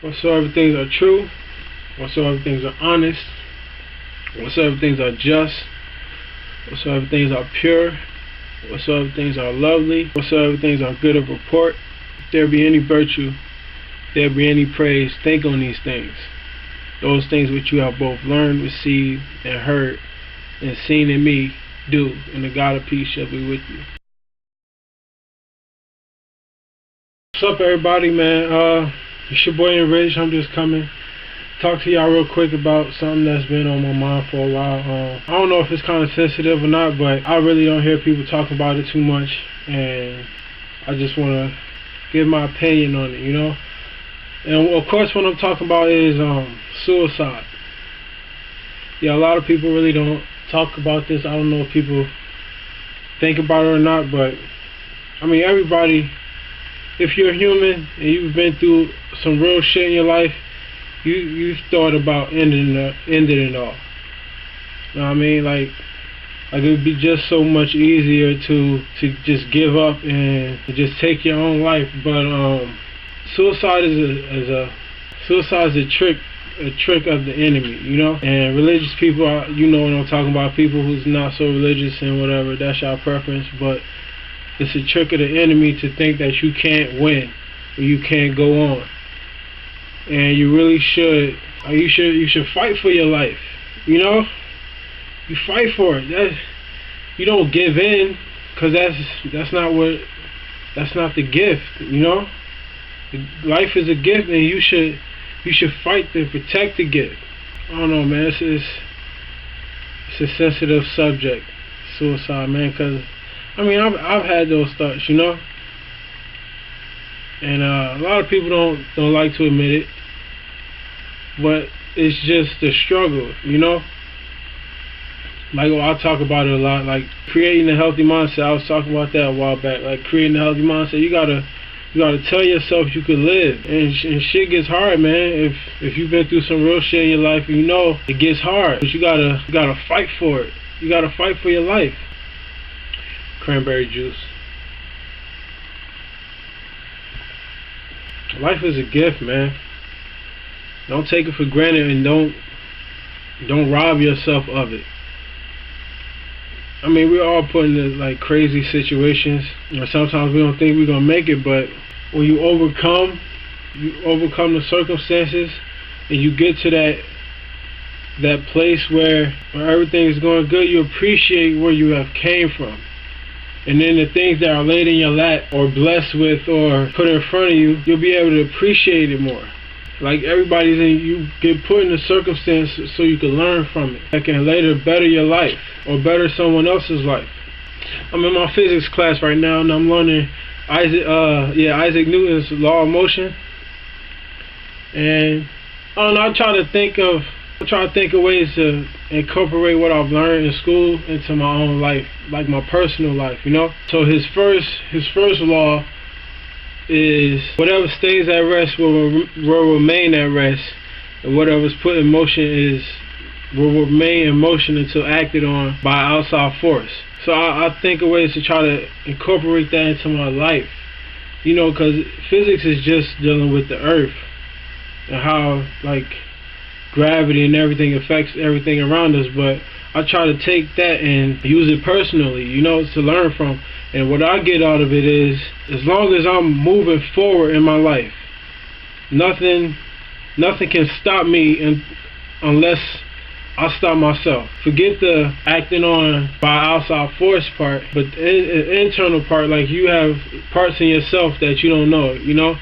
whatsoever things are true, whatsoever things are honest, whatsoever things are just, whatsoever things are pure, whatsoever things are lovely, whatsoever things are good of report, if there be any virtue, if there be any praise, think on these things. Those things which you have both learned, received, and heard, and seen in me, do, and the God of peace shall be with you. What's up, everybody, man? It's your boy En.Riched. I'm just coming talk to y'all real quick about something that's been on my mind for a while. I don't know if it's kind of sensitive or not, but I really don't hear people talk about it too much, and I just want to give my opinion on it, you know. And of course, what I'm talking about is suicide. Yeah, a lot of people really don't talk about this. I don't know if people think about it or not, but I mean, everybody, if you're human and you've been through some real shit in your life, you've thought about ending it all. You know what I mean? Like it would be just so much easier to just give up and to just take your own life. But suicide is a trick of the enemy, you know. And religious people, you know what I'm talking about. People who's not so religious and whatever, that's your preference. But it's a trick of the enemy to think that you can't win or you can't go on. And you really should. You should fight for your life. You know, you fight for it. You don't give in, because that's not the gift. You know, life is a gift, and you should fight to protect the gift. I don't know, man. It's a sensitive subject, suicide, man. Because I mean, I've had those thoughts, you know. And a lot of people don't like to admit it, but it's just a struggle, you know. Like, I talk about it a lot, like creating a healthy mindset. I was talking about that a while back. Like, creating a healthy mindset, you gotta tell yourself you can live, and shit gets hard, man. If you've been through some real shit in your life, you know it gets hard, but you gotta fight for it. You gotta fight for your life. Cranberry juice. Life is a gift, man. Don't take it for granted, and don't rob yourself of it. I mean, we're all put into like crazy situations, and sometimes we don't think we're gonna make it, but when you overcome the circumstances, and you get to that place where everything is going good, you appreciate where you have came from. And then the things that are laid in your lap or blessed with or put in front of you, you'll be able to appreciate it more. Like, you get put in a circumstance so you can learn from it. That can later better your life or better someone else's life. I'm in my physics class right now, and I'm learning Isaac Newton's law of motion. And I don't know, I try to think of ways to incorporate what I've learned in school into my own life, like my personal life, you know. So his first law is whatever stays at rest will remain at rest, and whatever's put in motion will remain in motion until acted on by outside force. So I think of ways to try to incorporate that into my life, you know, because physics is just dealing with the earth and how, like, gravity and everything affects everything around us, but I try to take that and use it personally, you know, to learn from. And what I get out of it is, as long as I'm moving forward in my life, nothing can stop me unless I stop myself. Forget the acting on by outside force part, but the internal part, like, you have parts in yourself that you don't know, you know.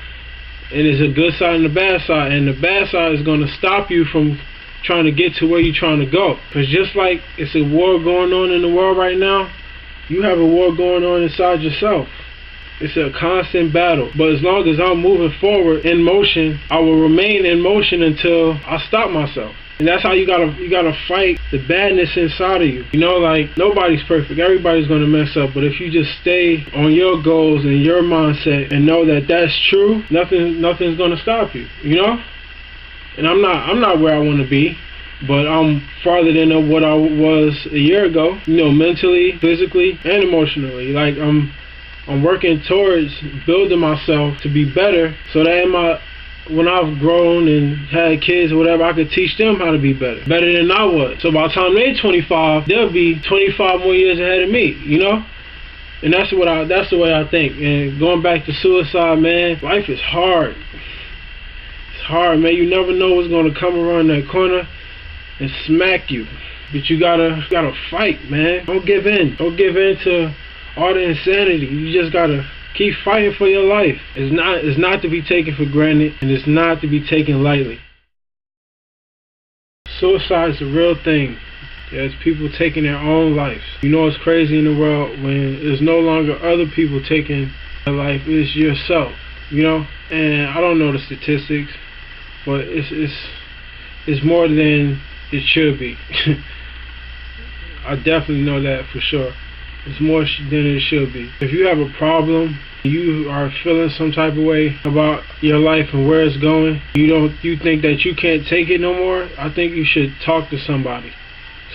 And there's a good side and a bad side, and the bad side is going to stop you from trying to get to where you're trying to go. Because just like it's a war going on in the world right now, you have a war going on inside yourself. It's a constant battle. But as long as I'm moving forward in motion, I will remain in motion until I stop myself. And that's how you gotta fight the badness inside of you. You know, like, nobody's perfect. Everybody's gonna mess up. But if you just stay on your goals and your mindset and know that that's true, nothing's gonna stop you. You know. And I'm not where I want to be, but I'm farther than what I was a year ago. You know, mentally, physically, and emotionally. Like, I'm working towards building myself to be better, so that when I've grown and had kids or whatever, I could teach them how to be better than I was. So by the time they're 25, they'll be 25 more years ahead of me, you know? And that's the way I think. And going back to suicide, man, life is hard. It's hard, man. You never know what's gonna come around that corner and smack you. But you gotta fight, man. Don't give in. Don't give in to all the insanity. You just gotta keep fighting for your life. It's not to be taken for granted, and it's not to be taken lightly. Suicide is a real thing. There's people taking their own lives. You know what's crazy in the world when it's no longer other people taking their life, it's yourself. You know? And I don't know the statistics, but it's more than it should be. I definitely know that for sure. It's more than it should be. If you have a problem, you are feeling some type of way about your life and where it's going, you think that you can't take it no more, I think you should talk to somebody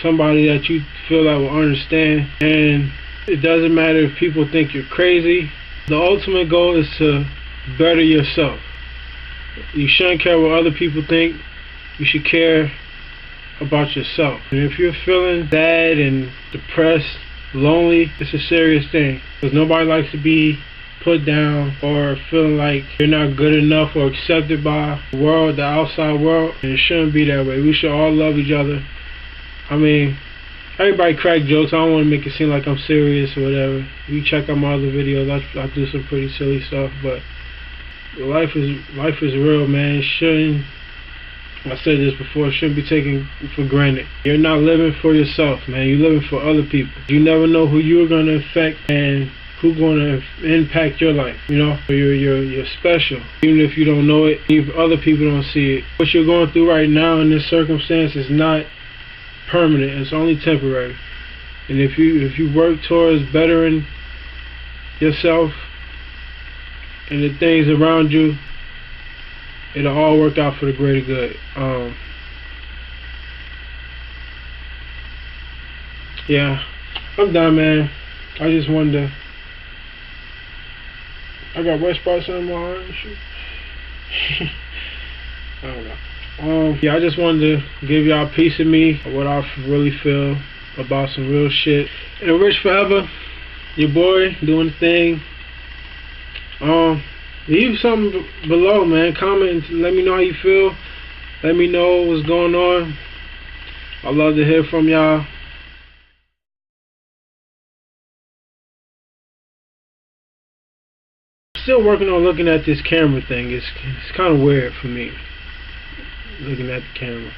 that you feel like will understand. And it doesn't matter if people think you're crazy. The ultimate goal is to better yourself. You shouldn't care what other people think. You should care about yourself. And if you're feeling sad and depressed, lonely, it's a serious thing, because nobody likes to be put down or feeling like you're not good enough or accepted by the world, the outside world. And it shouldn't be that way. We should all love each other. I mean, everybody crack jokes. I don't want to make it seem like I'm serious or whatever. You check out my other videos, I do some pretty silly stuff, but life is real, man. It shouldn't, I said this before, it shouldn't be taken for granted. You're not living for yourself, man. You're living for other people. You never know who you're going to affect and who's going to impact your life. You know, you're special, even if you don't know it, if other people don't see it. What you're going through right now in this circumstance is not permanent. It's only temporary. And if you work towards bettering yourself and the things around you, it'll all work out for the greater good. Yeah, I'm done, man. I just wanted to. I got wet spots on my arm and shit. I don't know. Yeah, I just wanted to give y'all a piece of me, what I really feel about some real shit. En.Riched Forever, your boy, doing the thing. Leave something below, man. Comment and let me know how you feel. Let me know what's going on. I love to hear from y'all. Still working on looking at this camera thing. It's kind of weird for me, looking at the camera.